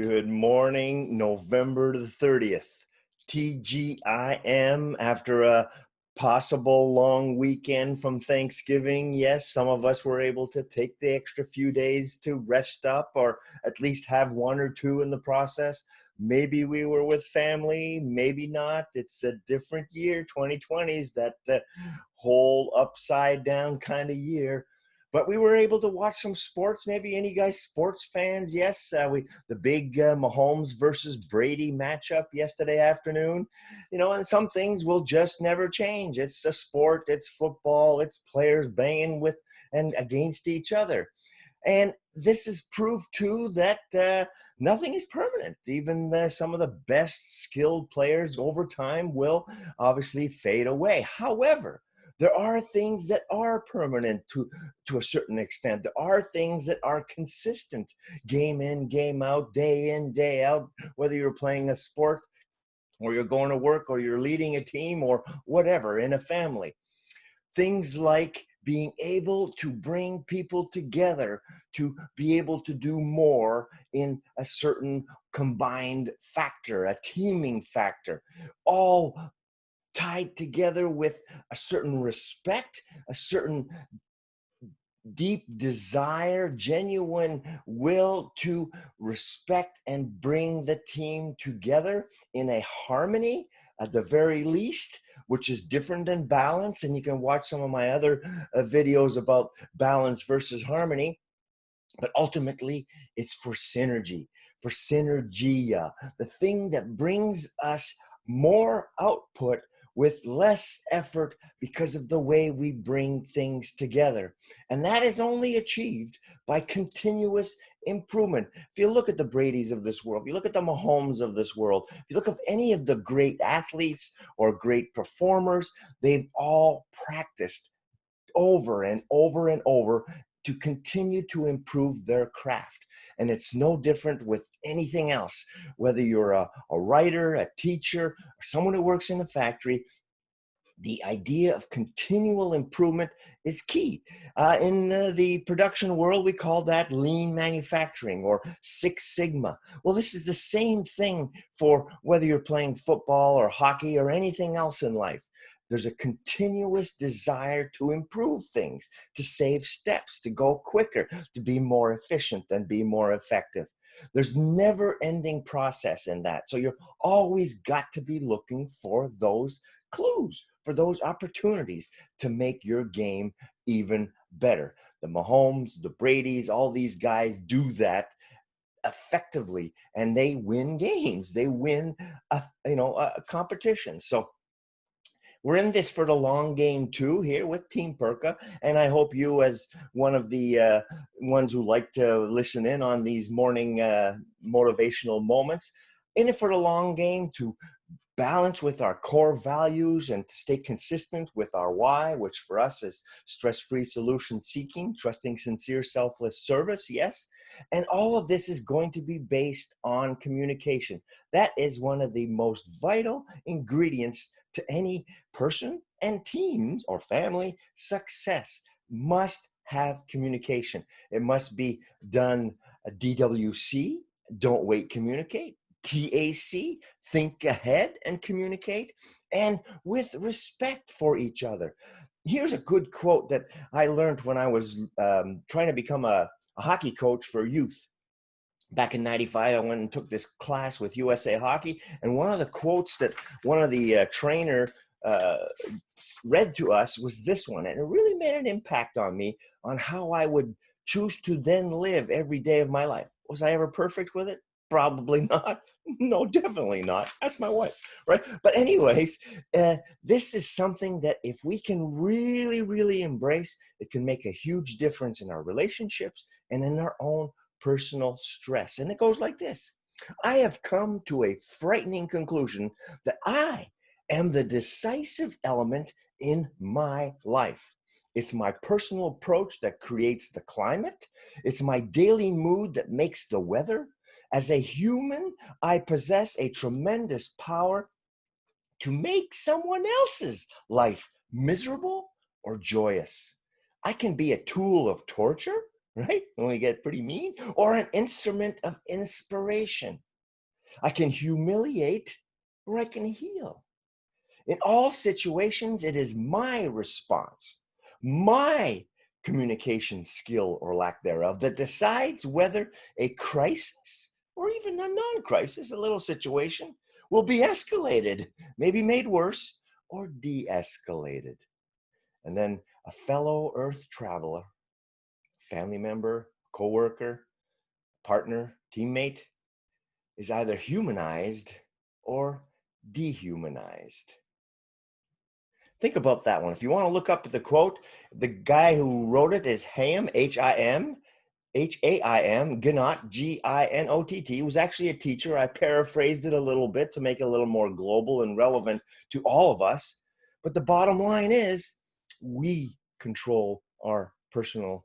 Good morning, November the 30th. TGIM after a possible long weekend from Thanksgiving. Yes, some of us were able to take the extra few days to rest up or at least have one or two in the process. Maybe we were with family, maybe not. It's a different year. 2020 is that whole upside down kind of year. But we were able to watch some sports. Maybe any guys sports fans? Yes, the big Mahomes versus Brady matchup yesterday afternoon. And some things will just never change. It's a sport. It's football. It's players banging with and against each other. And this is proof too that nothing is permanent. Even some of the best skilled players over time will obviously fade away. However, there are things that are permanent to a certain extent. There are things that are consistent, game in, game out, day in, day out, whether you're playing a sport or you're going to work or you're leading a team or whatever in a family. Things like being able to bring people together to be able to do more in a certain combined factor, a teaming factor, all tied together with a certain respect, a certain deep desire, genuine will to respect and bring the team together in a harmony at the very least, which is different than balance. And you can watch some of my other videos about balance versus harmony. But ultimately, it's for synergy, for synergia, the thing that brings us more output with less effort because of the way we bring things together. And that is only achieved by continuous improvement. If you look at the Bradys of this world, if you look at the Mahomes of this world, if you look at any of the great athletes or great performers, they've all practiced over and over and over to continue to improve their craft. And it's no different with anything else, whether you're a writer, a teacher, or someone who works in a factory. The idea of continual improvement is key. In the production world, we call that lean manufacturing or Six Sigma. Well, this is the same thing for whether you're playing football or hockey or anything else in life. There's a continuous desire to improve things, to save steps, to go quicker, to be more efficient and be more effective. There's never-ending process in that. So you're always got to be looking for those clues, for those opportunities to make your game even better. The Mahomes, the Bradys, all these guys do that effectively, and they win games. They win a competition. So we're in this for the long game too here with Team Perka, and I hope you, as one of the ones who like to listen in on these morning motivational moments, in it for the long game to balance with our core values and to stay consistent with our why, which for us is stress-free solution seeking, trusting sincere selfless service. Yes. And all of this is going to be based on communication. That is one of the most vital ingredients to any person and teams or family success. Must have communication. It must be done DWC, don't wait, communicate. TAC, think ahead and communicate, and with respect for each other. Here's a good quote that I learned when I was trying to become a hockey coach for youth. Back in '95, I went and took this class with USA Hockey, and one of the quotes that one of the trainer read to us was this one, and it really made an impact on me on how I would choose to then live every day of my life. Was I ever perfect with it? Probably not. No, definitely not. That's my wife, right? But anyways, this is something that if we can really, really embrace, it can make a huge difference in our relationships and in our own personal stress. And it goes like this. I have come to a frightening conclusion that I am the decisive element in my life. It's my personal approach that creates the climate. It's my daily mood that makes the weather. As a human, I possess a tremendous power to make someone else's life miserable or joyous. I can be a tool of torture, right? When we get pretty mean, or an instrument of inspiration. I can humiliate or I can heal. In all situations, it is my response, my communication skill or lack thereof, that decides whether a crisis or even a non crisis, a little situation, will be escalated, maybe made worse, or de escalated. And then a fellow earth traveler, family member, coworker, partner, teammate is either humanized or dehumanized. Think about that one. If you want to look up the quote, the guy who wrote it is Haim, Haim, Ginott, Ginott. He was actually a teacher. I paraphrased it a little bit to make it a little more global and relevant to all of us. But the bottom line is we control our personal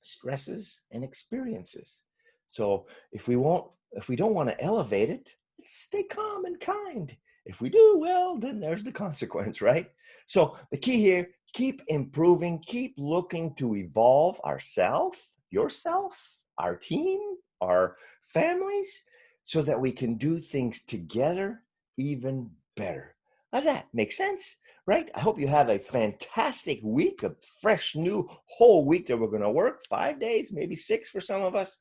stresses and experiences. So if we don't want to elevate it, let's stay calm and kind. If we do, well, then there's the consequence, right? So the key here, keep improving, keep looking to evolve ourselves, yourself, our team, our families, so that we can do things together even better. Does that make sense? Right? I hope you have a fantastic week, a fresh, new, whole week that we're going to work 5 days, maybe 6 for some of us.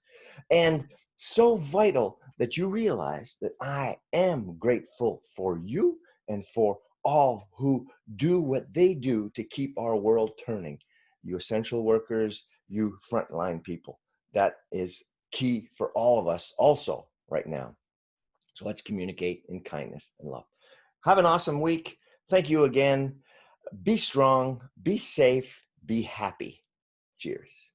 And so vital that you realize that I am grateful for you and for all who do what they do to keep our world turning. You essential workers, you frontline people. That is key for all of us also right now. So let's communicate in kindness and love. Have an awesome week. Thank you again. Be strong, be safe, be happy. Cheers.